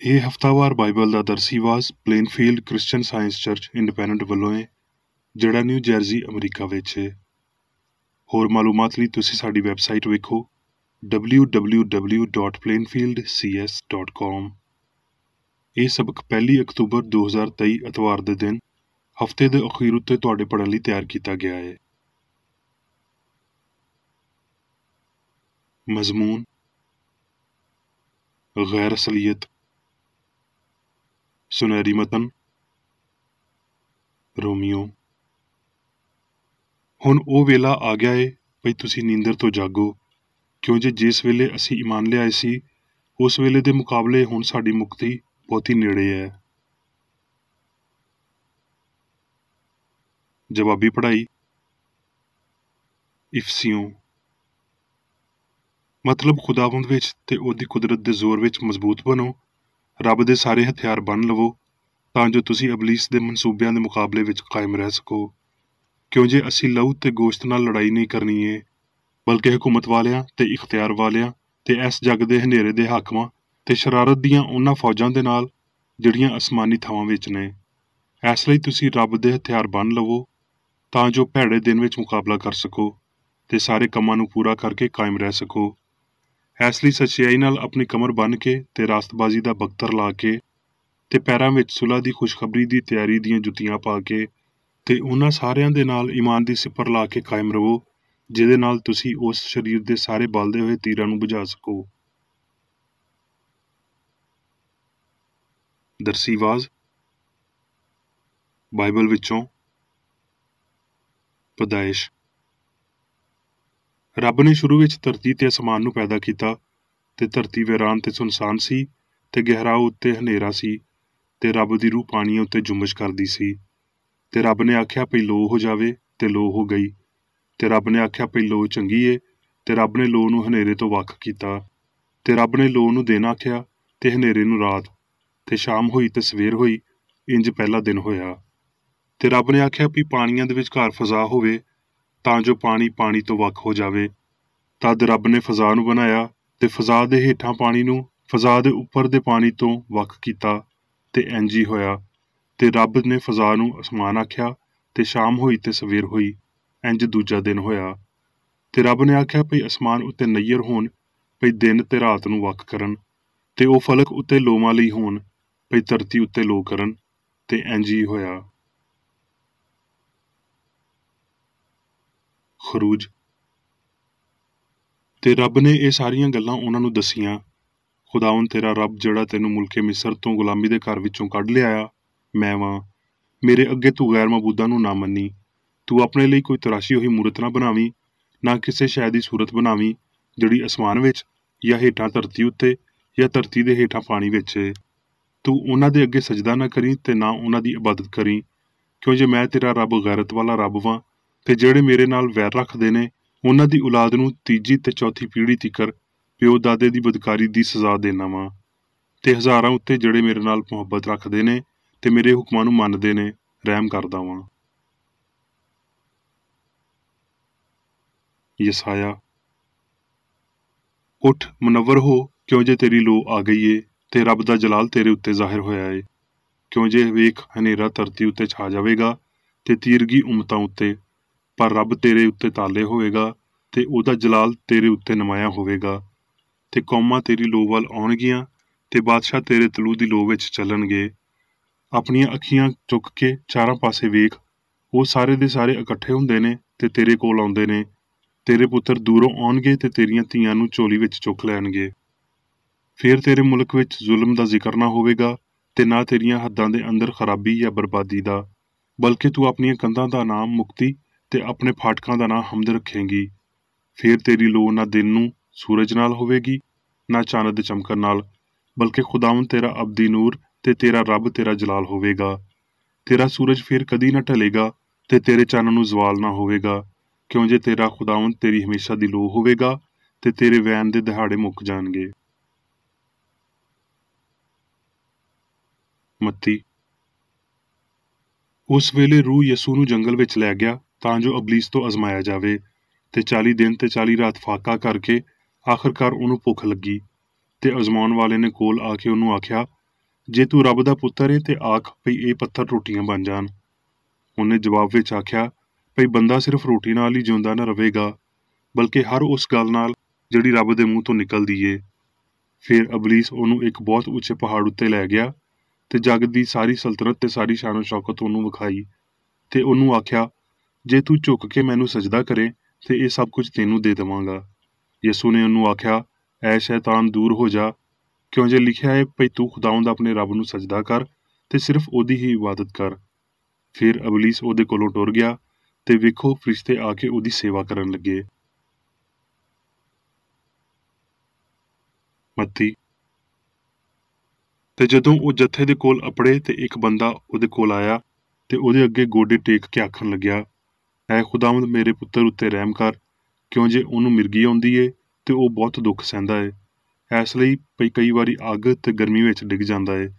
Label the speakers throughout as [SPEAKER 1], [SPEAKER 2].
[SPEAKER 1] ਇਹ ਹਫ਼ਤਾਵਾਰ ਬਾਈਬਲ ਦਾ ਦਰਸੀਵਾਜ਼ Plainfield Christian Science Church Independent ਵੱਲੋਂ ਹੈ, ਜਿਹੜਾ ਨਿਊ ਜਰਜ਼ੀ ਅਮਰੀਕਾ ਵਿੱਚ ਹੈ। ਹੋਰ ਮਾਲੂਮਾਤ ਲਈ ਤੁਸੀਂ ਸਾਡੀ ਵੈਬਸਾਈਟ ਵੇਖੋ www.plainfieldcs.com। ਇਹ ਸਬਕ 1 ਅਕਤੂਬਰ 2023 ਐਤਵਾਰ ਦੇ ਦਿਨ ਹਫ਼ਤੇ ਦੇ ਅਖੀਰ ਉੱਤੇ ਤੁਹਾਡੇ ਪੜ੍ਹਨ ਲਈ ਤਿਆਰ ਕੀਤਾ ਗਿਆ ਹੈ। ਮਜ਼ਮੂਨ ਗੈਰ ਅਸਲੀਅਤ, ਸੁਨਹਿਰੀ ਮਤਨ, ਰੋਮੀਓ। ਹੁਣ ਉਹ ਵੇਲਾ ਆ ਗਿਆ ਏ ਭਈ ਤੁਸੀਂ ਨੀਂਦਰ ਤੋਂ ਜਾਗੋ, ਕਿਉਂ ਜੇ ਜਿਸ ਵੇਲੇ ਅਸੀਂ ਈਮਾਨ ਲਿਆਏ ਸੀ ਉਸ ਵੇਲੇ ਦੇ ਮੁਕਾਬਲੇ ਹੁਣ ਸਾਡੀ ਮੁਕਤੀ ਬਹੁਤੀ ਨੇੜੇ ਹੈ। ਜਵਾਬੀ ਪੜ੍ਹਾਈ। ਇਫਸੀਓਂ ਮਤਲਬ ਖੁਦਾਵੰਦ ਵਿੱਚ ਤੇ ਉਹਦੀ ਕੁਦਰਤ ਦੇ ਜ਼ੋਰ ਵਿੱਚ ਮਜ਼ਬੂਤ ਬਣੋ, ਰੱਬ ਦੇ ਸਾਰੇ ਹਥਿਆਰ ਬੰਨ੍ਹ ਲਵੋ ਤਾਂ ਜੋ ਤੁਸੀਂ ਇਬਲੀਸ ਦੇ ਮਨਸੂਬਿਆਂ ਦੇ ਮੁਕਾਬਲੇ ਵਿੱਚ ਕਾਇਮ ਰਹਿ ਸਕੋ। ਕਿਉਂ ਜੇ ਅਸੀਂ ਲਹੂ ਤੇ ਗੋਸ਼ਤ ਨਾਲ ਲੜਾਈ ਨਹੀਂ ਕਰਨੀ ਏ, ਬਲਕਿ ਹਕੂਮਤ ਵਾਲਿਆਂ ਤੇ ਇਖਤਿਆਰ ਵਾਲਿਆਂ ਤੇ ਇਸ ਜੱਗ ਦੇ ਹਨੇਰੇ ਦੇ ਹਾਕਮਾਂ ਤੇ ਸ਼ਰਾਰਤ ਦੀਆਂ ਉਹਨਾਂ ਫੌਜਾਂ ਦੇ ਨਾਲ ਜਿਹੜੀਆਂ ਅਸਮਾਨੀ ਥਾਵਾਂ ਵਿੱਚ ਨੇ। ਇਸ ਲਈ ਤੁਸੀਂ ਰੱਬ ਦੇ ਹਥਿਆਰ ਬੰਨ੍ਹ ਲਵੋ ਤਾਂ ਜੋ ਭੈੜੇ ਦਿਨ ਵਿੱਚ ਮੁਕਾਬਲਾ ਕਰ ਸਕੋ ਤੇ ਸਾਰੇ ਕੰਮਾਂ ਨੂੰ ਪੂਰਾ ਕਰਕੇ ਕਾਇਮ ਰਹਿ ਸਕੋ। ਇਸ ਲਈ ਸੱਚਾਈ ਨਾਲ ਆਪਣੀ ਕਮਰ ਬੰਨ੍ਹ ਕੇ ਤੇ ਰਾਸਤਬਾਜ਼ੀ ਦਾ ਬਖਤਰ ਲਾ ਕੇ ਤੇ ਪੈਰਾਂ ਵਿੱਚ ਸੁਲ੍ਹਾ ਦੀ ਖੁਸ਼ਖਬਰੀ ਦੀ ਤਿਆਰੀ ਦੀਆਂ ਜੁੱਤੀਆਂ ਪਾ ਕੇ ਤੇ ਉਹਨਾਂ ਸਾਰਿਆਂ ਦੇ ਨਾਲ ਈਮਾਨ ਦੀ ਸਿਪਰ ਲਾ ਕੇ ਕਾਇਮ ਰਹੋ, ਜਿਹਦੇ ਨਾਲ ਤੁਸੀਂ ਉਸ ਸਰੀਰ ਦੇ ਸਾਰੇ ਬਲਦੇ ਹੋਏ ਤੀਰਾਂ ਨੂੰ ਬੁਝਾ ਸਕੋ। ਦਰਸੀਵਾਜ਼ ਬਾਈਬਲ ਵਿੱਚੋਂ ਪਦਾਇਸ਼। ਰੱਬ ਨੇ ਸ਼ੁਰੂ ਵਿੱਚ ਧਰਤੀ ਤੇ ਅਸਮਾਨ ਨੂੰ ਪੈਦਾ ਕੀਤਾ ਤੇ ਧਰਤੀ ਵੀਰਾਨ ਤੇ ਸੁਨਸਾਨ ਸੀ ਤੇ ਗਹਿਰਾਓ ਉੱਤੇ ਹਨੇਰਾ ਸੀ ਤੇ ਰੱਬ ਦੀ ਰੂਹ ਪਾਣੀਆਂ ਉੱਤੇ ਜੁੰਬਸ਼ ਕਰਦੀ ਸੀ। ਤੇ ਰੱਬ ਨੇ ਆਖਿਆ ਭਈ ਲੋ ਹੋ ਜਾਵੇ ਤੇ ਲੋ ਹੋ ਗਈ। ਤੇ ਰੱਬ ਨੇ ਆਖਿਆ ਭਈ ਲੋ ਚੰਗੀ ਏ। ਤੇ ਰੱਬ ਨੇ ਲੋ ਨੂੰ ਹਨੇਰੇ ਤੋਂ ਵੱਖ ਕੀਤਾ। ਤੇ ਰੱਬ ਨੇ ਲੋ ਨੂੰ ਦਿਨ ਆਖਿਆ ਤੇ ਹਨੇਰੇ ਨੂੰ ਰਾਤ। ਤੇ ਸ਼ਾਮ ਹੋਈ ਤੇ ਸਵੇਰ ਹੋਈ, ਇੰਜ ਪਹਿਲਾ ਦਿਨ ਹੋਇਆ। ਤੇ ਰੱਬ ਨੇ ਆਖਿਆ ਭਈ ਪਾਣੀਆਂ ਦੇ ਵਿਚਕਾਰ ਫਜ਼ਾ ਹੋਵੇ ਤਾਂ ਜੋ ਪਾਣੀ ਪਾਣੀ ਤੋਂ ਵੱਖ ਹੋ ਜਾਵੇ। ਤਦ ਰੱਬ ਨੇ ਫਜ਼ਾ ਨੂੰ ਬਣਾਇਆ ਤੇ ਫਜ਼ਾ ਦੇ ਹੇਠਾਂ ਪਾਣੀ ਨੂੰ ਫਜ਼ਾ ਦੇ ਉੱਪਰ ਦੇ ਪਾਣੀ ਤੋਂ ਵੱਖ ਕੀਤਾ ਤੇ ਇੰਜ ਹੀ ਹੋਇਆ। ਤੇ ਰੱਬ ਨੇ ਫਜ਼ਾ ਨੂੰ ਅਸਮਾਨ ਆਖਿਆ ਤੇ ਸ਼ਾਮ ਹੋਈ ਤੇ ਸਵੇਰ ਹੋਈ, ਇੰਜ ਦੂਜਾ ਦਿਨ ਹੋਇਆ। ਤੇ ਰੱਬ ਨੇ ਆਖਿਆ ਭਈ ਅਸਮਾਨ ਉੱਤੇ ਨਈਰ ਹੋਣ ਭਈ ਦਿਨ ਤੇ ਰਾਤ ਨੂੰ ਵੱਖ ਕਰਨ, ਤੇ ਉਹ ਫਲਕ ਉੱਤੇ ਲੋਮਾਂ ਲਈ ਹੋਣ ਭਈ ਧਰਤੀ ਉੱਤੇ ਲੋ ਕਰਨ, ਤੇ ਇੰਜ ਹੀ ਹੋਇਆ। ਖਰੂਜ। ਤੇ ਰੱਬ ਨੇ ਇਹ ਸਾਰੀਆਂ ਗੱਲਾਂ ਉਹਨਾਂ ਨੂੰ ਦੱਸੀਆਂ। ਖੁਦਾਵੰਦ ਤੇਰਾ ਰੱਬ ਜਿਹੜਾ ਤੈਨੂੰ ਮੁਲਕੇ ਮਿਸਰ ਤੋਂ ਗੁਲਾਮੀ ਦੇ ਘਰ ਵਿੱਚੋਂ ਕੱਢ ਲਿਆਇਆ, ਮੈਂ ਵਾਂ। ਮੇਰੇ ਅੱਗੇ ਤੂੰ ਗੈਰ ਮਬੂਦਾਂ ਨੂੰ ਨਾ ਮੰਨੀ। ਤੂੰ ਆਪਣੇ ਲਈ ਕੋਈ ਤਰਾਸ਼ੀ ਹੋਈ ਮੂਰਤ ਨਾ ਬਣਾਵੀਂ, ਨਾ ਕਿਸੇ ਸ਼ੈ ਦੀ ਸੂਰਤ ਬਣਾਵੀਂ ਜਿਹੜੀ ਅਸਮਾਨ ਵਿੱਚ ਜਾਂ ਹੇਠਾਂ ਧਰਤੀ ਉੱਤੇ ਜਾਂ ਧਰਤੀ ਦੇ ਹੇਠਾਂ ਪਾਣੀ ਵਿੱਚ ਏ। ਤੂੰ ਉਹਨਾਂ ਦੇ ਅੱਗੇ ਸਜਦਾ ਨਾ ਕਰੀਂ ਤੇ ਨਾ ਉਹਨਾਂ ਦੀ ਇਬਾਦਤ ਕਰੀਂ, ਕਿਉਂ ਜੇ ਮੈਂ ਤੇਰਾ ਰੱਬ ਗੈਰਤ ਵਾਲਾ ਰੱਬ ਵਾਂ ਤੇ ਜਿਹੜੇ ਮੇਰੇ ਨਾਲ ਵੈਰ ਰੱਖਦੇ ਨੇ ਉਹਨਾਂ ਦੀ ਔਲਾਦ ਨੂੰ ਤੀਜੀ ਤੇ ਚੌਥੀ ਪੀੜ੍ਹੀ ਤੀਕਰ ਪਿਓ ਦਾਦੇ ਦੀ ਬਦਕਾਰੀ ਦੀ ਸਜ਼ਾ ਦੇਣਾ ਵਾਂ। ਤੇ ਹਜ਼ਾਰਾਂ ਉੱਤੇ ਜਿਹੜੇ ਮੇਰੇ ਨਾਲ ਮੁਹੱਬਤ ਰੱਖਦੇ ਨੇ ਤੇ ਮੇਰੇ ਹੁਕਮਾਂ ਨੂੰ ਮੰਨਦੇ ਨੇ ਰਹਿਮ ਕਰਦਾ ਵਾਂ। ਯਸਾਇਆ। ਉੱਠ ਮੁਨੱਵਰ ਹੋ, ਕਿਉਂ ਜੇ ਤੇਰੀ ਲੋ ਆ ਗਈ ਏ ਤੇ ਰੱਬ ਦਾ ਜਲਾਲ ਤੇਰੇ ਉੱਤੇ ਜ਼ਾਹਿਰ ਹੋਇਆ ਏ। ਕਿਉਂ ਜੇ ਵੇਖ ਹਨੇਰਾ ਧਰਤੀ ਉੱਤੇ ਛਾ ਜਾਵੇਗਾ ਤੇ ਤੀਰਗੀ ਉਮਤਾਂ ਉੱਤੇ, ਪਰ ਰੱਬ ਤੇਰੇ ਉੱਤੇ ਤਾਲੇ ਹੋਵੇਗਾ ਤੇ ਉਹਦਾ ਜਲਾਲ ਤੇਰੇ ਉੱਤੇ ਨਮਾਇਆ ਹੋਵੇਗਾ। ਤੇ ਕੌਮਾਂ ਤੇਰੀ ਲੋ ਵੱਲ ਆਉਣਗੀਆਂ ਤੇ ਬਾਦਸ਼ਾਹ ਤੇਰੇ ਤਲੂ ਦੀ ਲੋ ਵਿੱਚ ਚੱਲਣਗੇ। ਆਪਣੀਆਂ ਅੱਖੀਆਂ ਚੁੱਕ ਕੇ ਚਾਰਾਂ ਪਾਸੇ ਵੇਖ, ਉਹ ਸਾਰੇ ਦੇ ਸਾਰੇ ਇਕੱਠੇ ਹੁੰਦੇ ਨੇ ਤੇ ਤੇਰੇ ਕੋਲ ਆਉਂਦੇ ਨੇ। ਤੇਰੇ ਪੁੱਤਰ ਦੂਰੋਂ ਆਉਣਗੇ ਤੇ ਤੇਰੀਆਂ ਧੀਆਂ ਨੂੰ ਝੋਲੀ ਵਿੱਚ ਚੁੱਕ ਲੈਣਗੇ। ਫਿਰ ਤੇਰੇ ਮੁਲਕ ਵਿੱਚ ਜ਼ੁਲਮ ਦਾ ਜ਼ਿਕਰ ਨਾ ਹੋਵੇਗਾ ਤੇ ਨਾ ਤੇਰੀਆਂ ਹੱਦਾਂ ਦੇ ਅੰਦਰ ਖਰਾਬੀ ਜਾਂ ਬਰਬਾਦੀ ਦਾ, ਬਲਕਿ ਤੂੰ ਆਪਣੀਆਂ ਕੰਧਾਂ ਦਾ ਨਾਮ ਮੁਕਤੀ ਤੇ ਆਪਣੇ ਫਾਟਕਾਂ ਦਾ ਨਾਂ ਹਮਦ ਰੱਖੇਂਗੀ। ਫਿਰ ਤੇਰੀ ਲੋ ਨਾ ਦਿਨ ਨੂੰ ਸੂਰਜ ਨਾਲ ਹੋਵੇਗੀ, ਨਾ ਚੰਨ ਦੇ ਚਮਕਣ ਨਾਲ, ਬਲਕਿ ਖੁਦਾਵੰਦ ਤੇਰਾ ਅਬਦੀ ਨੂਰ ਤੇ ਤੇਰਾ ਰੱਬ ਤੇਰਾ ਜਲਾਲ ਹੋਵੇਗਾ। ਤੇਰਾ ਸੂਰਜ ਫਿਰ ਕਦੀ ਨਾ ਢਲੇਗਾ ਤੇ ਤੇਰੇ ਚੰਨ ਨੂੰ ਜ਼ਵਾਲ ਨਾ ਹੋਵੇਗਾ, ਕਿਉਂ ਜੇ ਤੇਰਾ ਖੁਦਾਵੰਦ ਤੇਰੀ ਹਮੇਸ਼ਾ ਦੀ ਲੋ ਹੋਵੇਗਾ ਤੇ ਤੇਰੇ ਵੈਨ ਦੇ ਦਿਹਾੜੇ ਮੁੱਕ ਜਾਣਗੇ। ਮੱਤੀ। ਉਸ ਵੇਲੇ ਰੂਹ ਯਸੂ ਨੂੰ ਜੰਗਲ ਵਿੱਚ ਲੈ ਗਿਆ ਤਾਂ ਜੋ ਇਬਲੀਸ ਤੋਂ ਅਜ਼ਮਾਇਆ ਜਾਵੇ। ਤੇ 40 ਦਿਨ ਤੇ 40 ਰਾਤ ਫਾਕਾ ਕਰਕੇ ਆਖਰਕਾਰ ਉਹਨੂੰ ਭੁੱਖ ਲੱਗੀ। ਤੇ ਅਜ਼ਮਾਉਣ ਵਾਲੇ ਨੇ ਕੋਲ ਆ ਕੇ ਉਹਨੂੰ ਆਖਿਆ जे तू रब दा पुत्तर है ते आख भई ये पत्थर रोटियां बन जान। उन्हें जवाब विच आख्या भई बंदा सिर्फ रोटी नाल ही जिउंदा ना रवेगा, बल्कि हर उस गल नाल जिहड़ी रब दे मूँह तो निकलदी है। फिर अबलीस ਉਹਨੂੰ एक बहुत ਉੱਚੇ पहाड़ उत्ते लै गया ते जग दी सारी सल्तनत ते सारी शानो शौकत ਉਹਨੂੰ विखाई ते ਉਹਨੂੰ आख्या जे तू झुक के मैनू सजदा करे ते ये सब कुछ तेनू दे देवांगा। यसू ने ਉਹਨੂੰ आख्या ऐ शैतान दूर हो जा, क्यों जे लिखिया है भई तू खुदावंद अपने रब नू सजदा कर ते सिर्फ ਉਹਦੀ ही इबादत कर। फिर अबलीस ਉਹਦੇ कोलों टुर गया ते वेखो फरिश्ते आके ਉਹਦੀ सेवा करन लगे। मत्ती ते जदों ਉਹ जत्थे दे कोल अपड़े ते एक बंदा ਉਹਦੇ कोल आया ते ਉਹਦੇ ਅੱਗੇ गोडे टेक के आखन लग्या ऐ खुदावंद मेरे पुत्तर उत्ते रहम कर, क्यों जे ਉਹਨੂੰ मिर्गी आउंदी ਏ ते ਉਹ बहुत दुख सहंदा ਏ, इस लई भई कई वारी अग ते गर्मी विच डिग जांदा ਏ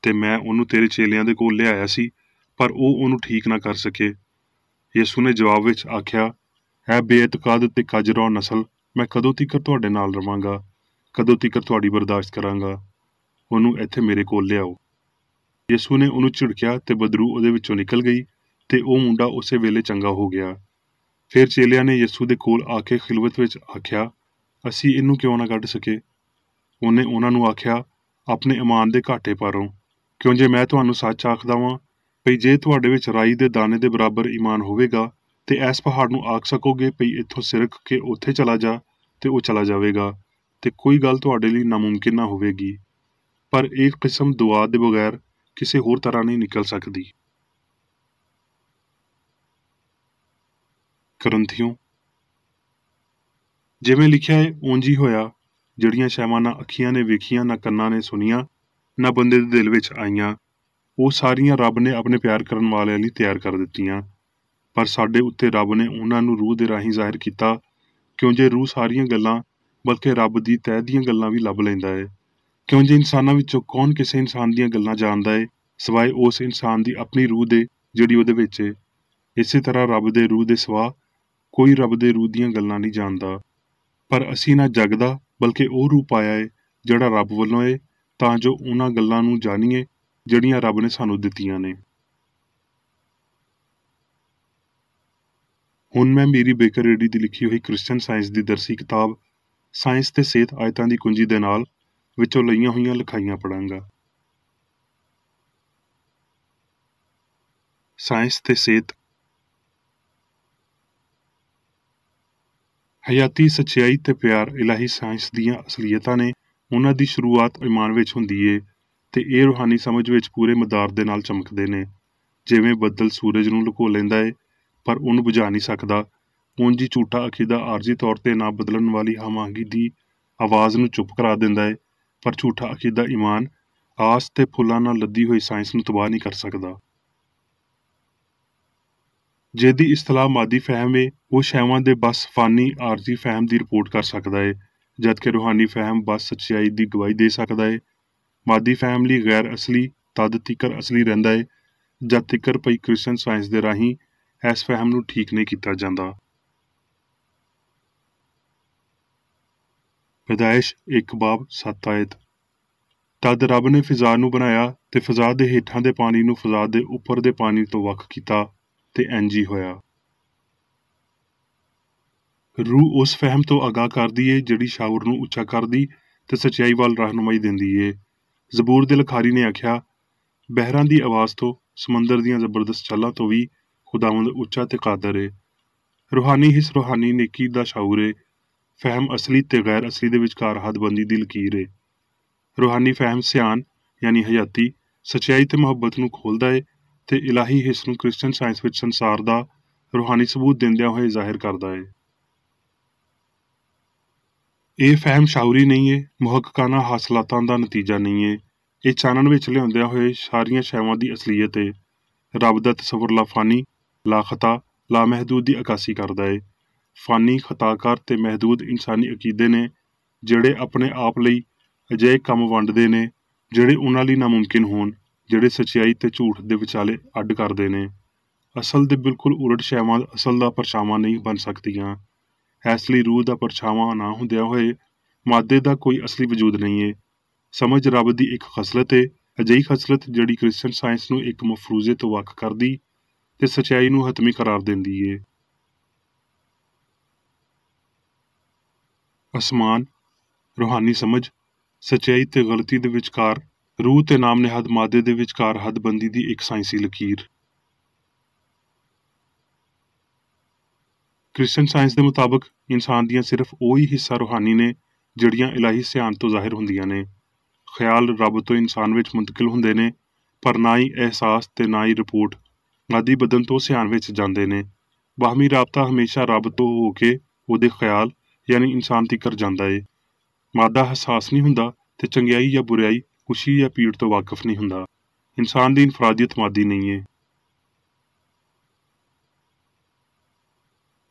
[SPEAKER 1] ते मैं ਉਹਨੂੰ तेरे चेलियां दे कोल लिआया सी पर ਉਹ ਉਹਨੂੰ ठीक ना कर सके। यसू ने जवाब विच आख्या ऐ बेअतकाद ते कजरौ नस्ल, मैं कदों तिकर तुहाडे नाल रवांगा, कदों तिकर तुहाडी बर्दाश्त करांगा। ਉਹਨੂੰ ਇੱਥੇ ਮੇਰੇ ਕੋਲ ਲਿਆਓ। ਯਿਸੂ ਨੇ ਉਹਨੂੰ ਝਿੜਕਿਆ ਤੇ ਬਦਰੂ ਉਹਦੇ ਵਿੱਚੋਂ ਨਿਕਲ ਗਈ ਤੇ ਉਹ ਮੁੰਡਾ ਉਸੇ ਵੇਲੇ ਚੰਗਾ ਹੋ ਗਿਆ। ਫਿਰ ਚੇਲਿਆਂ ਨੇ ਯਿਸੂ ਦੇ ਕੋਲ ਆ ਕੇ ਖਿਲਵਤ ਵਿੱਚ ਆਖਿਆ ਅਸੀਂ ਇਹਨੂੰ ਕਿਉਂ ਨਾ ਕੱਢ ਸਕੇ। ਉਹਨੇ ਉਹਨਾਂ ਨੂੰ ਆਖਿਆ ਆਪਣੇ ਈਮਾਨ ਦੇ ਘਾਟੇ ਪਾਰੋ, ਕਿਉਂ ਜੇ ਮੈਂ ਤੁਹਾਨੂੰ ਸੱਚ ਆਖਦਾ ਵਾਂ ਭਈ ਜੇ ਤੁਹਾਡੇ ਵਿੱਚ ਰਾਈ ਦੇ ਦਾਣੇ ਦੇ ਬਰਾਬਰ ਈਮਾਨ ਹੋਵੇਗਾ ਤੇ ਇਸ ਪਹਾੜ ਨੂੰ ਆਖ ਸਕੋਗੇ ਭਈ ਇੱਥੋਂ ਸਿਰਕ ਕੇ ਉੱਥੇ ਚਲਾ ਜਾ ਤੇ ਉਹ ਚਲਾ ਜਾਵੇਗਾ ਤੇ ਕੋਈ ਗੱਲ ਤੁਹਾਡੇ ਲਈ ਨਾਮੁਮਕਿਨ ਨਾ ਹੋਵੇਗੀ। पर एक किस्म दुआ दे बगैर किसी होर तरह नहीं निकल सकती। करंथियों जिवें लिखिया है उंज ही होया, जिहड़ियां शैवां ना अखियां ने वेखियां ना कन्नां ने सुनियां ना बंदे दे दिल विच आईयां, वो सारियां रब ने अपने प्यार करन वालियां लई तैयार कर दित्तियां। पर साडे उत्ते रब ने उन्हां नूं रूह दे राहीं ज़ाहिर कीता, क्यों जे रूह सारियां गल्लां बल्कि रब दी तैह दीयां गल्लां भी लभ लैंदा है। क्यों जे इंसानां विचों कौन किसी इंसान दीयां गल्लां जानदा है सिवाय उस इंसान दी अपनी रूह दे जिहड़ी उहदे विच है। इसे तरह रब दे रूह दे सिवा कोई रब दे रूह दीयां गल्लां नहीं जानदा। पर असीं ना जग दा बल्कि ओह रूह पाया है जिहड़ा रब वल्लों है, तां जो उन्हां गल्लां नूं जाणीए जिहड़ियां रब ने सानूं दित्तियां ने। हुण मैं मीरी बेकर रेडी दी लिखी हुई क्रिश्चियन साइंस दी दरसी किताब साइंस ते सेहत आयतां दी कुंजी दे नाल विचों लईआं होईआं लिखाइयां पढ़ांगा। साइंस ते सेहत। हयाती सच्चाई ते प्यार इलाही साइंस दीयां असलीयतां ने उन्हां दी शुरुआत ईमान विच हुंदी है ते इह रूहानी समझ विच पूरे मदार दे नाल चमकदे ने। जिवें बदल सूरज नूं लुको लैंदा है पर ਉਹਨੂੰ बुझा नहीं सकदा, उंज ही झूठा अकीदा आरजी तौर ते ना बदलण वाली हमांगी दी आवाज़ नूं चुप करा दिंदा है, पर झूठा अकीदा ईमान आस ते फुल्लां नाल लदी हुई साइंस नूं तबाह नहीं कर सकदा। जिहदी इस्तलाह मादी फहम है वो शैवां दे बस फानी आरजी फहम दी रिपोर्ट कर सकदा है, जबकि रूहानी फहम बस सच्चाई दी गवाही दे सकदा है। मादी फहम लई गैर असली तद तिकर असली रहिंदा है जद तिकर भई क्रिश्चियन साइंस दे राहीं इस फहम नूं ठीक नहीं कीता जांदा। पैदाइश 1 बाब 7 आयत। तद रब ने फिजा नूं बनाया ते फिजा दे हेठां दे पानी नूं फिजा दे उपर दे पानी तो वख कीता ते इंज ही होया। रूह उस फहम तो आगाह करदी है जिहड़ी शाउर नूं उच्चा करदी ते सच्चाई वल रहनुमाई दिंदी है। जबूर दे लखारी ने आख्या बहरां दी आवाज़ तो समंदर दीयां जबरदस्त छालां तो भी खुदावंद उच्चा ते कादर है। रूहानी हिस्स रूहानी नेकी दा शाउर है, फहम असली ते गैर असली दे विचकार हदबंदी दी लकीर है। रूहानी फहम सियान यानी हयाती सच्चाई ते मुहब्बत नूं खोलदा है ते इलाही हिस्स नूं क्रिश्चियन साइंस विच संसार दा रूहानी सबूत दिंदिआं होए ज़ाहिर करदा है। ਇਹ ਫਹਿਮ ਸ਼ਾਉਰੀ ਨਹੀਂ ਹੈ, ਮੁਹੱਕਕਾਨਾ ਹਾਸਲਾਤਾਂ ਦਾ ਨਤੀਜਾ ਨਹੀਂ ਹੈ। ਇਹ ਚਾਨਣ ਵਿੱਚ ਲਿਆਉਂਦਿਆਂ ਹੋਏ ਸਾਰੀਆਂ ਸ਼ੈਵਾਂ ਦੀ ਅਸਲੀਅਤ ਹੈ। ਰੱਬ ਦਾ ਤਸੱਵੁਰ ਲਾਫਾਨੀ, ਲਾਖਤਾ, ਲਾਮਹਿਦੂਦ ਦੀ ਅਕਾਸੀ ਕਰਦਾ ਹੈ। ਫਾਨੀ, ਖਤਾਕਾਰ ਤੇ ਮਹਿਦੂਦ ਇਨਸਾਨੀ ਅਕੀਦੇ ਨੇ ਜਿਹੜੇ ਆਪਣੇ ਆਪ ਲਈ ਅਜਿਹੇ ਕੰਮ ਵੰਡਦੇ ਨੇ ਜਿਹੜੇ ਉਹਨਾਂ ਲਈ ਨਾਮੁਮਕਿਨ ਹੋਣ, ਜਿਹੜੇ ਸੱਚਾਈ ਤੇ ਝੂਠ ਦੇ ਵਿਚਾਲੇ ਅੱਡ ਕਰਦੇ ਨੇ। ਅਸਲ ਦੇ ਬਿਲਕੁਲ ਉਲਟ ਸ਼ੈਵਾਂ ਅਸਲ ਦਾ ਪਰਛਾਵਾਂ ਨਹੀਂ ਬਣ ਸਕਦੀਆਂ। ਇਸ ਲਈ रूह दा परछावां ना हुंदिआं होए मादे दा कोई असली वजूद नहीं है। समझ रब दी एक खसलत है ਅਜਿਹੀ ਖਸਲਤ ਜਿਹੜੀ ਕ੍ਰਿਸਚਨ ਸਾਇੰਸ ਨੂੰ ਇੱਕ ਮਫਰੂਜ਼ੇ ਤੋਂ ਵੱਖ ਕਰਦੀ ਤੇ ਸੱਚਾਈ ਨੂੰ ਹਤਮੀ ਕਰਾਰ ਦਿੰਦੀ ਏ। ਅਸਮਾਨ, ਰੂਹਾਨੀ ਸਮਝ, ਸੱਚਾਈ ਤੇ ਗਲਤੀ ਦੇ ਵਿਚਕਾਰ, ਰੂਹ ਤੇ ਨਾਮ ਨਿਹਾਦ ਮਾਦੇ ਦੇ ਵਿਚਕਾਰ ਹੱਦਬੰਦੀ ਦੀ ਇੱਕ ਸਾਇੰਸੀ ਲਕੀਰ। ਕ੍ਰਿਸਚਨ ਸਾਇੰਸ ਦੇ ਮੁਤਾਬਕ ਇਨਸਾਨ ਦੀਆਂ ਸਿਰਫ ਉਹੀ ਹਿੱਸਾ ਰੂਹਾਨੀ ਨੇ ਜਿਹੜੀਆਂ ਇਲਾਹੀ ਸਿਆਣ ਤੋਂ ਜ਼ਾਹਿਰ ਹੁੰਦੀਆਂ ਨੇ। ਖਿਆਲ ਰੱਬ ਤੋਂ ਇਨਸਾਨ ਵਿੱਚ ਮੁੰਤਕਿਲ ਹੁੰਦੇ ਨੇ, ਪਰ ਨਾ ਹੀ ਅਹਿਸਾਸ ਤੇ ਨਾ ਹੀ ਰਿਪੋਰਟ ਮਾਦੀ ਬਦਨ ਤੋਂ ਸਿਆਣ ਵਿੱਚ ਜਾਂਦੇ ਨੇ। ਬਾਹਮੀ ਰਾਬਤਾ ਹਮੇਸ਼ਾ ਰੱਬ ਤੋਂ ਹੋ ਕੇ ਉਹਦੇ ਖਿਆਲ ਯਾਨੀ ਇਨਸਾਨ ਤੀਕਰ ਜਾਂਦਾ ਏ। ਮਾਦਾ ਹਸਾਸ ਨਹੀਂ ਹੁੰਦਾ ਤੇ ਚੰਗਿਆਈ ਜਾਂ ਬੁਰਾਈ, ਖੁਸ਼ੀ ਜਾਂ ਪੀੜ ਤੋਂ ਵਾਕਿਫ ਨਹੀਂ ਹੁੰਦਾ। ਇਨਸਾਨ ਦੀ ਇਨਫਰਾਦੀਅਤ ਮਾਦੀ ਨਹੀਂ ਏ।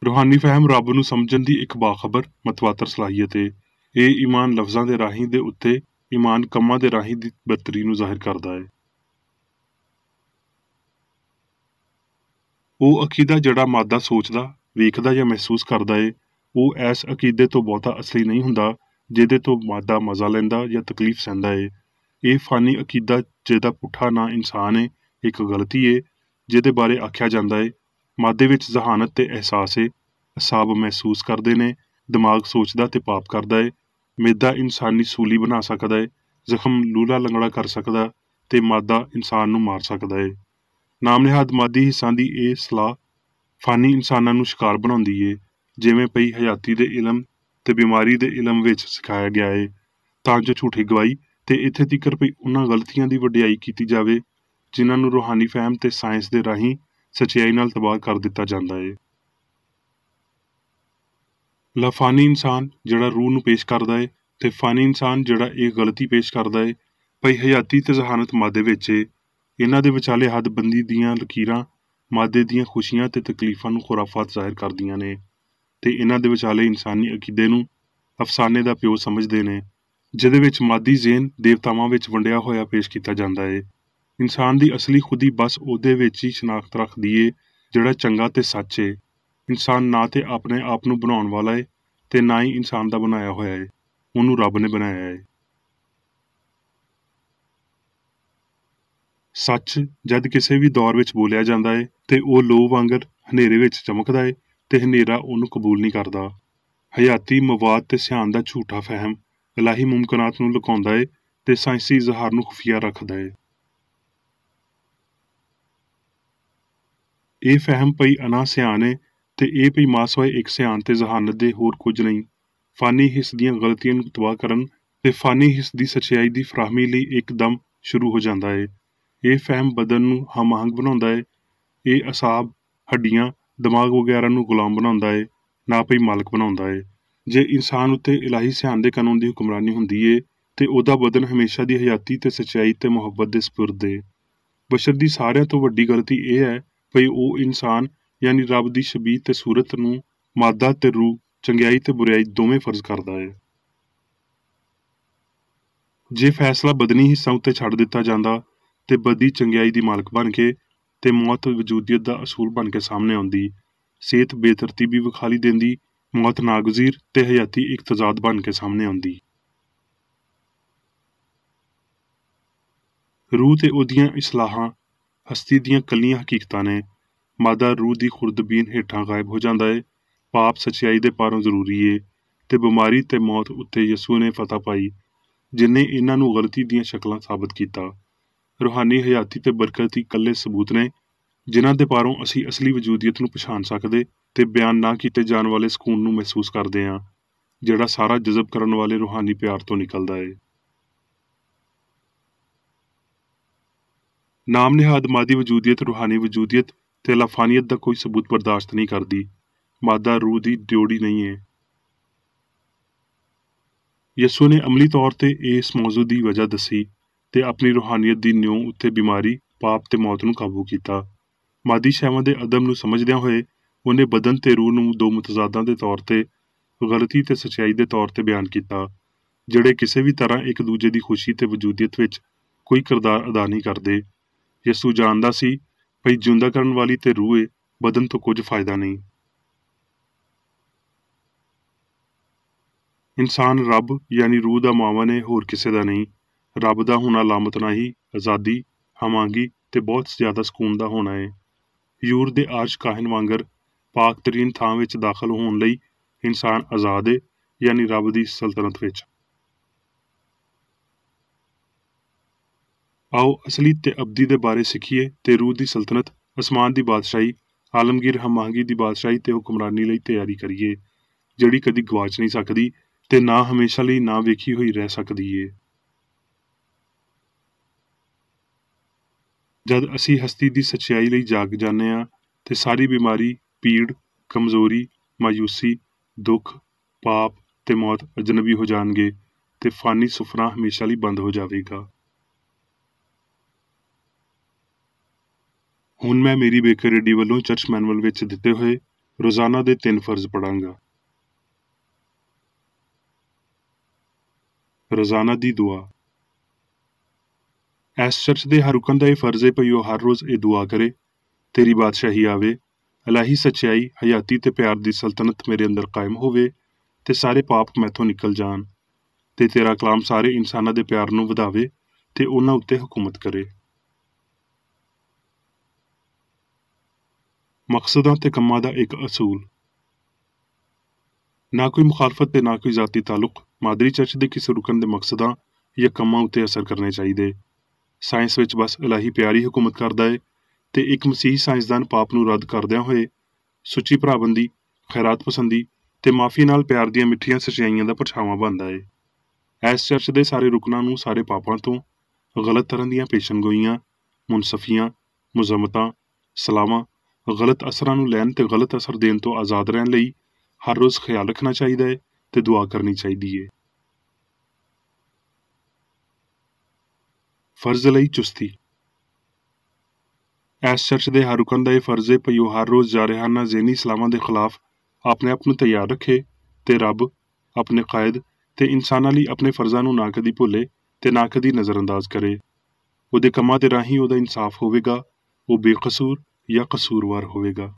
[SPEAKER 1] ਰੂਹਾਨੀ ਫਹਿਮ ਰੱਬ ਨੂੰ ਸਮਝਣ ਦੀ ਇੱਕ ਬਾਖਬਰ ਮਤਵਾਤਰ ਸਲਾਹੀਅਤ ਏ। ਇਹ ਈਮਾਨ ਲਫ਼ਜ਼ਾਂ ਦੇ ਰਾਹੀਂ ਦੇ ਉੱਤੇ ਈਮਾਨ ਕੰਮਾਂ ਦੇ ਰਾਹੀਂ ਦੀ ਬਰਤਰੀ ਨੂੰ ਜ਼ਾਹਿਰ ਕਰਦਾ ਏ। ਉਹ ਅਕੀਦਾ ਜਿਹੜਾ ਮਾਦਾ ਸੋਚਦਾ, ਵੇਖਦਾ ਜਾਂ ਮਹਿਸੂਸ ਕਰਦਾ ਏ, ਉਹ ਇਸ ਅਕੀਦੇ ਤੋਂ ਬਹੁਤਾ ਅਸਲੀ ਨਹੀਂ ਹੁੰਦਾ ਜਿਹਦੇ ਤੋਂ ਮਾਦਾ ਮਜ਼ਾ ਲੈਂਦਾ ਜਾਂ ਤਕਲੀਫ ਸਹਿੰਦਾ ਏ। ਇਹ ਫਾਨੀ ਅਕੀਦਾ ਜਿਹਦਾ ਪੁੱਠਾ ਨਾਂ ਇਨਸਾਨ ਏ, ਇੱਕ ਗਲਤੀ ਏ ਜਿਹਦੇ ਬਾਰੇ ਆਖਿਆ ਜਾਂਦਾ ਏ ਮਾਦੇ ਵਿੱਚ ਜ਼ਹਾਨਤ ਤੇ ਅਹਿਸਾਸ ਏ, ਅਸਾਬ ਮਹਿਸੂਸ ਕਰਦੇ ਨੇ, ਦਿਮਾਗ ਸੋਚਦਾ ਤੇ ਪਾਪ ਕਰਦਾ ਏ, ਮੈਦਾ ਇਨਸਾਨੀ ਸੂਲੀ ਬਣਾ ਸਕਦਾ ਏ, ਜ਼ਖਮ ਲੂਲਾ ਲੰਗੜਾ ਕਰ ਸਕਦਾ ਤੇ ਮਾਦਾ ਇਨਸਾਨ ਨੂੰ ਮਾਰ ਸਕਦਾ ਏ। ਨਾਮ ਨਿਹਾਦ ਮਾਦੀ ਹਿੱਸਾਂ ਦੀ ਇਹ ਸਲਾਹ ਫਾਨੀ ਇਨਸਾਨਾਂ ਨੂੰ ਸ਼ਿਕਾਰ ਬਣਾਉਂਦੀ ਏ, ਜਿਵੇਂ ਪਈ ਹਯਾਤੀ ਦੇ ਇਲਮ ਤੇ ਬਿਮਾਰੀ ਦੇ ਇਲਮ ਵਿੱਚ ਸਿਖਾਇਆ ਗਿਆ ਏ, ਤਾਂ ਜੋ ਝੂਠੀ ਗਵਾਹੀ ਤੇ ਇੱਥੇ ਤੀਕਰ ਪਈ ਉਹਨਾਂ ਗਲਤੀਆਂ ਦੀ ਵਡਿਆਈ ਕੀਤੀ ਜਾਵੇ ਜਿਨ੍ਹਾਂ ਨੂੰ ਰੂਹਾਨੀ ਫਹਿਮ ਤੇ ਸਾਇੰਸ ਦੇ ਰਾਹੀਂ ਸੱਚਾਈ ਨਾਲ ਤਬਾਹ ਕਰ ਦਿੱਤਾ ਜਾਂਦਾ ਏ। ਲਾਫਾਨੀ ਇਨਸਾਨ ਜਿਹੜਾ ਰੂਹ ਨੂੰ ਪੇਸ਼ ਕਰਦਾ ਏ ਤੇ ਫਾਨੀ ਇਨਸਾਨ ਜਿਹੜਾ ਇਹ ਗਲਤੀ ਪੇਸ਼ ਕਰਦਾ ਏ, ਪਈ ਹਯਾਤੀ ਤੇ ਜ਼ਹਾਨਤ ਮਾਦੇ ਵਿੱਚ ਏ। ਇਹਨਾਂ ਦੇ ਵਿਚਾਲੇ ਹੱਦਬੰਦੀ ਦੀਆਂ ਲਕੀਰਾਂ ਮਾਦੇ ਦੀਆਂ ਖੁਸ਼ੀਆਂ ਤੇ ਤਕਲੀਫਾਂ ਨੂੰ ਖੁਰਾਫਾਤ ਜ਼ਾਹਿਰ ਕਰਦੀਆਂ ਨੇ ਤੇ ਇਹਨਾਂ ਦੇ ਵਿਚਾਲੇ ਇਨਸਾਨੀ ਅਕੀਦੇ ਨੂੰ ਅਫਸਾਨੇ ਦਾ ਪਿਓ ਸਮਝਦੇ ਨੇ, ਜਿਹਦੇ ਵਿੱਚ ਮਾਦੀ ਜ਼ੇਨ ਦੇਵਤਾਵਾਂ ਵਿੱਚ ਵੰਡਿਆ ਹੋਇਆ ਪੇਸ਼ ਕੀਤਾ ਜਾਂਦਾ ਏ। ਇਨਸਾਨ ਦੀ ਅਸਲੀ ਖੁਦੀ ਬਸ ਉਹਦੇ ਵਿੱਚ ਹੀ ਸ਼ਨਾਖਤ ਰੱਖਦੀ ਏ ਜਿਹੜਾ ਚੰਗਾ ਤੇ ਸੱਚ ਏ। ਇਨਸਾਨ ਨਾ ਤੇ ਆਪਣੇ ਆਪ ਨੂੰ ਬਣਾਉਣ ਵਾਲਾ ਏ ਤੇ ਨਾ ਹੀ ਇਨਸਾਨ ਦਾ ਬਣਾਇਆ ਹੋਇਆ ਏ, ਉਹਨੂੰ ਰੱਬ ਨੇ ਬਣਾਇਆ ਏ। ਸੱਚ ਜਦ ਕਿਸੇ ਵੀ ਦੌਰ ਵਿੱਚ ਬੋਲਿਆ ਜਾਂਦਾ ਏ ਤੇ ਉਹ ਲੋ ਵਾਂਗਰ ਹਨੇਰੇ ਵਿੱਚ ਚਮਕਦਾ ਏ ਤੇ ਹਨੇਰਾ ਉਹਨੂੰ ਕਬੂਲ ਨਹੀਂ ਕਰਦਾ। ਹਯਾਤੀ ਮਵਾਦ ਤੇ ਸਿਆਣ ਦਾ ਝੂਠਾ ਫਹਿਮ ਇਲਾਹੀ ਮੁਮਕਨਾਤ ਨੂੰ ਲੁਕਾਉਂਦਾ ਏ ਤੇ ਸਾਇੰਸੀ ਇਜ਼ਹਾਰ ਨੂੰ ਖੁਫੀਆ ਰੱਖਦਾ ਏ। ਇਹ ਫਹਿਮ ਪਈ ਅਨਾ ਸਿਆਣ ਏ ਤੇ ਇਹ ਪਈ ਮਾਸਵਾਏ ਇੱਕ ਸਿਆਣ ਤੇ ਜ਼ਹਾਨਤ ਦੇ ਹੋਰ ਕੁਝ ਨਹੀਂ। ਫਾਨੀ ਹਿੱਸ ਦੀਆਂ ਗਲਤੀਆਂ ਨੂੰ ਤਬਾਹ ਕਰਨ ਤੇ ਫਾਨੀ ਹਿੱਸ ਦੀ ਸੱਚਾਈ ਦੀ ਫਰਾਹਮੀ ਲਈ ਇੱਕਦਮ ਸ਼ੁਰੂ ਹੋ ਜਾਂਦਾ ਏ। ਇਹ ਫਹਿਮ ਬਦਨ ਨੂੰ ਹਮ-ਆਹੰਗ ਬਣਾਉਂਦਾ ਏ। ਇਹ ਅਸਾਬ, ਹੱਡੀਆਂ, ਦਿਮਾਗ ਵਗੈਰਾ ਨੂੰ ਗੁਲਾਮ ਬਣਾਉਂਦਾ ਏ, ਨਾ ਪਈ ਮਾਲਕ ਬਣਾਉਂਦਾ ਏ। ਜੇ ਇਨਸਾਨ ਉੱਤੇ ਇਲਾਹੀ ਸਿਆਣ ਦੇ ਕਾਨੂੰਨ ਦੀ ਹੁਕਮਰਾਨੀ ਹੁੰਦੀ ਏ ਤੇ ਉਹਦਾ ਬਦਨ ਹਮੇਸ਼ਾ ਦੀ ਹਯਾਤੀ ਤੇ ਸੱਚਾਈ ਤੇ ਮੁਹੱਬਤ ਦੇ ਸਪੁਰਦ ਏ। ਬਸ਼ਰ ਦੀ ਸਾਰਿਆਂ ਤੋਂ ਵੱਡੀ ਗਲਤੀ ਇਹ ਹੈ ਭਈ ਉਹ ਇਨਸਾਨ ਯਾਨੀ ਰੱਬ ਦੀ ਸ਼ਬੀਹ ਤੇ ਸੂਰਤ ਨੂੰ ਮਾਦਾ ਤੇ ਰੂਹ, ਚੰਗਿਆਈ ਤੇ ਬੁਰਾਈ ਦੋਵੇਂ ਫਰਜ਼ ਕਰਦਾ ਏ। ਜੇ ਫੈਸਲਾ ਬਦਨੀ ਹਿੱਸਾਂ ਉੱਤੇ ਛੱਡ ਦਿੱਤਾ ਜਾਂਦਾ ਤੇ ਬਦੀ ਚੰਗਿਆਈ ਦੀ ਮਾਲਕ ਬਣ ਕੇ ਤੇ ਮੌਤ ਵਜੂਦੀਅਤ ਦਾ ਅਸੂਲ ਬਣ ਕੇ ਸਾਹਮਣੇ ਆਉਂਦੀ, ਸਿਹਤ ਬੇਤਰਤੀਬੀ ਵਿਖਾਲੀ ਦਿੰਦੀ, ਮੌਤ ਨਾਗਜ਼ੀਰ ਤੇ ਹਯਾਤੀ ਇੱਕ ਤਜ਼ਾਦ ਬਣ ਕੇ ਸਾਹਮਣੇ ਆਉਂਦੀ। ਰੂਹ ਤੇ ਉਹਦੀਆਂ ਇਸਲਾਹਾਂ ਹਸਤੀ ਦੀਆਂ ਕੱਲੀਆਂ ਹਕੀਕਤਾਂ ਨੇ। ਮਾਦਾ ਰੂਹ ਦੀ ਖੁਰਦਬੀਨ ਹੇਠਾਂ ਗਾਇਬ ਹੋ ਜਾਂਦਾ ਏ। ਪਾਪ ਸੱਚਾਈ ਦੇ ਪਾਰੋਂ ਜ਼ਰੂਰੀ ਏ ਤੇ ਬਿਮਾਰੀ ਤੇ ਮੌਤ ਉੱਤੇ ਯਸੂ ਨੇ ਫਤਹ ਪਾਈ, ਜਿਨ੍ਹੇ ਇਹਨਾਂ ਨੂੰ ਗਲਤੀ ਦੀਆਂ ਸ਼ਕਲਾਂ ਸਾਬਤ ਕੀਤਾ। ਰੂਹਾਨੀ ਹਯਾਤੀ ਤੇ ਬਰਕਤ ਹੀ ਇਕੱਲੇ ਸਬੂਤ ਨੇ ਜਿਨ੍ਹਾਂ ਦੇ ਪਾਰੋਂ ਅਸੀਂ ਅਸਲੀ ਵਜੂਦੀਅਤ ਨੂੰ ਪਛਾਣ ਸਕਦੇ ਤੇ ਬਿਆਨ ਨਾ ਕੀਤੇ ਜਾਣ ਵਾਲੇ ਸਕੂਨ ਨੂੰ ਮਹਿਸੂਸ ਕਰਦੇ ਹਾਂ, ਜਿਹੜਾ ਸਾਰਾ ਜਜ਼ਬ ਕਰਨ ਵਾਲੇ ਰੂਹਾਨੀ ਪਿਆਰ ਤੋਂ ਨਿਕਲਦਾ ਏ। ਨਾਮ ਨਿਹਾਦ ਮਾਦੀ ਵਜੂਦੀਅਤ ਰੂਹਾਨੀ ਵਜੂਦੀਅਤ ਤੇ ਲਾਫਾਨੀਅਤ ਦਾ ਕੋਈ ਸਬੂਤ ਬਰਦਾਸ਼ਤ ਨਹੀਂ ਕਰਦੀ। ਮਾਦਾ ਰੂਹ ਦੀ ਡਿਓੜੀ ਨਹੀਂ ਏ। ਯਸੂ ਨੇ ਅਮਲੀ ਤੌਰ ਤੇ ਇਸ ਮੌਜੂ ਦੀ ਵਜ੍ਹਾ ਦੱਸੀ ਤੇ ਆਪਣੀ ਰੂਹਾਨੀਅਤ ਦੀ ਨਿਉ ਉੱਤੇ ਬਿਮਾਰੀ, ਪਾਪ ਤੇ ਮੌਤ ਨੂੰ ਕਾਬੂ ਕੀਤਾ। ਮਾਦੀ ਸ਼ੈਵਾਂ ਦੇ ਅਦਮ ਨੂੰ ਸਮਝਦਿਆਂ ਹੋਏ ਉਹਨੇ ਬਦਨ ਤੇ ਰੂਹ ਨੂੰ ਦੋ ਮੁਤਜ਼ਾਦਾਂ ਦੇ ਤੌਰ ਤੇ, ਗਲਤੀ ਤੇ ਸੱਚਾਈ ਦੇ ਤੌਰ ਤੇ ਬਿਆਨ ਕੀਤਾ, ਜਿਹੜੇ ਕਿਸੇ ਵੀ ਤਰ੍ਹਾਂ ਇੱਕ ਦੂਜੇ ਦੀ ਖੁਸ਼ੀ ਤੇ ਵਜੂਦੀਅਤ ਵਿੱਚ ਕੋਈ ਕਿਰਦਾਰ ਅਦਾ ਨਹੀਂ ਕਰਦੇ। ਯਸੂ ਜਾਣਦਾ ਸੀ ਭਈ ਜਿਉਂਦਾ ਕਰਨ ਵਾਲੀ ਤੇ ਰੂਹ ਏ, ਬਦਨ ਤੋਂ ਕੁਝ ਫਾਇਦਾ ਨਹੀਂ। ਇਨਸਾਨ ਰੱਬ ਯਾਨੀ ਰੂਹ ਦਾ ਮਾਵਨ ਏ, ਹੋਰ ਕਿਸੇ ਦਾ ਨਹੀਂ। ਰੱਬ ਦਾ ਹੋਣਾ ਲਾਮਤ ਨਹੀਂ, ਆਜ਼ਾਦੀ, ਹਮਾਂਗੀ ਤੇ ਬਹੁਤ ਜ਼ਿਆਦਾ ਸਕੂਨ ਦਾ ਹੋਣਾ ਹੈ। ਹਯੂਰ ਦੇ ਆਰਸ਼ ਕਾਹਨ ਵਾਂਗਰ ਪਾਕ ਤਰੀਨ ਥਾਂ ਵਿੱਚ ਦਾਖਲ ਹੋਣ ਲਈ ਇਨਸਾਨ ਆਜ਼ਾਦ ਹੈ, ਯਾਨੀ ਰੱਬ ਦੀ ਸਲਤਨਤ ਵਿੱਚ। ਆਓ ਅਸਲੀ ਤੇ ਅਬਦੀ ਦੇ ਬਾਰੇ ਸਿੱਖੀਏ ਤੇ ਰੂਹ ਦੀ ਸਲਤਨਤ, ਅਸਮਾਨ ਦੀ ਬਾਦਸ਼ਾਹੀ, ਆਲਮਗੀਰ ਹਮਾਂਗੀ ਦੀ ਬਾਦਸ਼ਾਹੀ ਤੇ ਹੁਕਮਰਾਨੀ ਲਈ ਤਿਆਰੀ ਕਰੀਏ, ਜਿਹੜੀ ਕਦੀ ਗਵਾਚ ਨਹੀਂ ਸਕਦੀ ਤੇ ਨਾ ਹਮੇਸ਼ਾ ਲਈ ਨਾ ਵੇਖੀ ਹੋਈ ਰਹਿ ਸਕਦੀ ਏ। ਜਦ ਅਸੀਂ ਹਸਤੀ ਦੀ ਸੱਚਾਈ ਲਈ ਜਾਗ ਜਾਂਦੇ ਹਾਂ ਤੇ ਸਾਰੀ ਬਿਮਾਰੀ, ਪੀੜ, ਕਮਜ਼ੋਰੀ, ਮਾਯੂਸੀ, ਦੁੱਖ, ਪਾਪ ਤੇ ਮੌਤ ਅਜਨਬੀ ਹੋ ਜਾਣਗੇ ਤੇ ਫਾਨੀ ਸੁਫਨਾ ਹਮੇਸ਼ਾ ਲਈ ਬੰਦ ਹੋ ਜਾਵੇਗਾ। ਹੁਣ ਮੈਂ ਮੇਰੀ ਬੇਕਰ ਰੇਡੀ ਵੱਲੋਂ ਚਰਚ ਮੈਨੂਅਲ ਵਿੱਚ ਦਿੱਤੇ ਹੋਏ ਰੋਜ਼ਾਨਾ ਦੇ 3 ਫਰਜ਼ ਪੜਾਂਗਾ। ਰੋਜ਼ਾਨਾ ਦੀ ਦੁਆ। ਇਸ ਚਰਚ ਦੇ ਹਰ ਰੁਕਨ ਦਾ ਇਹ ਫਰਜ਼ ਹੈ ਭਈ ਉਹ ਹਰ ਰੋਜ਼ ਇਹ ਦੁਆ ਕਰੇ, ਤੇਰੀ ਬਾਦਸ਼ਾਹੀ ਆਵੇ, ਇਲਾਹੀ ਸੱਚਾਈ, ਹਯਾਤੀ ਤੇ ਪਿਆਰ ਦੀ ਸਲਤਨਤ ਮੇਰੇ ਅੰਦਰ ਕਾਇਮ ਹੋਵੇ ਤੇ ਸਾਰੇ ਪਾਪ ਮੈਥੋਂ ਨਿਕਲ ਜਾਣ ਤੇ ਤੇਰਾ ਕਲਾਮ ਸਾਰੇ ਇਨਸਾਨਾਂ ਦੇ ਪਿਆਰ ਨੂੰ ਵਧਾਵੇ ਤੇ ਉਹਨਾਂ ਉੱਤੇ ਹਕੂਮਤ ਕਰੇ। ਮਕਸਦਾਂ ਤੇ ਕੰਮਾਂ ਦਾ ਇੱਕ ਅਸੂਲ। ਨਾ ਕੋਈ ਮੁਖਾਲਫਤ ਤੇ ਨਾ ਕੋਈ ਜ਼ਾਤੀ ਤਾਲੁਕ ਮਾਦਰੀ ਚਰਚ ਦੇ ਕਿਸੇ ਰੁਕਨ ਦੇ ਮਕਸਦਾਂ ਜਾਂ ਕੰਮਾਂ ਉੱਤੇ ਅਸਰ ਕਰਨੇ ਚਾਹੀਦੇ। ਸਾਇੰਸ ਵਿੱਚ ਬਸ ਇਲਾਹੀ ਪਿਆਰ ਹੀ ਹਕੂਮਤ ਕਰਦਾ ਹੈ ਤੇ ਇੱਕ ਮਸੀਹੀ ਸਾਇੰਸਦਾਨ ਪਾਪ ਨੂੰ ਰੱਦ ਕਰਦਿਆਂ ਹੋਏ ਸੁੱਚੀ ਭਰਾਬੰਦੀ, ਖੈਰਾਤ ਪਸੰਦੀ ਤੇ ਮਾਫੀ ਨਾਲ ਪਿਆਰ ਦੀਆਂ ਮਿੱਠੀਆਂ ਸੱਚਾਈਆਂ ਦਾ ਪਰਛਾਵਾਂ ਬਣਦਾ ਹੈ। ਇਸ ਚਰਚ ਦੇ ਸਾਰੇ ਰੁਕਨਾਂ ਨੂੰ ਸਾਰੇ ਪਾਪਾਂ ਤੋਂ, ਗਲਤ ਤਰ੍ਹਾਂ ਦੀਆਂ ਪੇਸ਼ਨਗੋਈਆਂ, ਮੁਨਸਫੀਆਂ, ਮੁਜ਼ਮਤਾਂ, ਸਲਾਵਾਂ, ਗਲਤ ਅਸਰਾਂ ਨੂੰ ਲੈਣ ਤੇ ਗਲਤ ਅਸਰ ਦੇਣ ਤੋਂ ਆਜ਼ਾਦ ਰਹਿਣ ਲਈ ਹਰ ਰੋਜ਼ ਖਿਆਲ ਰੱਖਣਾ ਚਾਹੀਦਾ ਹੈ ਤੇ ਦੁਆ ਕਰਨੀ ਚਾਹੀਦੀ ਹੈ। ਫਰਜ਼ ਲਈ ਚੁਸਤੀ। ਇਸ ਚਰਚ ਦੇ ਹਰ ਰੁਕਨ ਦਾ ਇਹ ਫਰਜ਼ ਹੈ ਭਈ ਉਹ ਹਰ ਰੋਜ਼ ਜਾਰਹਾਨਾ ਜ਼ਹਿਨੀ ਸਲਾਮਾਂ ਦੇ ਖਿਲਾਫ ਆਪਣੇ ਆਪ ਨੂੰ ਤਿਆਰ ਰੱਖੇ ਤੇ ਰੱਬ, ਆਪਣੇ ਕਾਇਦ ਤੇ ਇਨਸਾਨਾਂ ਲਈ ਆਪਣੇ ਫਰਜ਼ਾਂ ਨੂੰ ਨਾ ਕਦੀ ਭੁੱਲੇ ਤੇ ਨਾ ਕਦੀ ਨਜ਼ਰਅੰਦਾਜ਼ ਕਰੇ। ਉਹਦੇ ਕੰਮਾਂ ਦੇ ਰਾਹੀਂ ਉਹਦਾ ਇਨਸਾਫ ਹੋਵੇਗਾ, ਉਹ ਬੇਕਸੂਰ ਜਾਂ ਕਸੂਰਵਾਰ ਹੋਵੇਗਾ।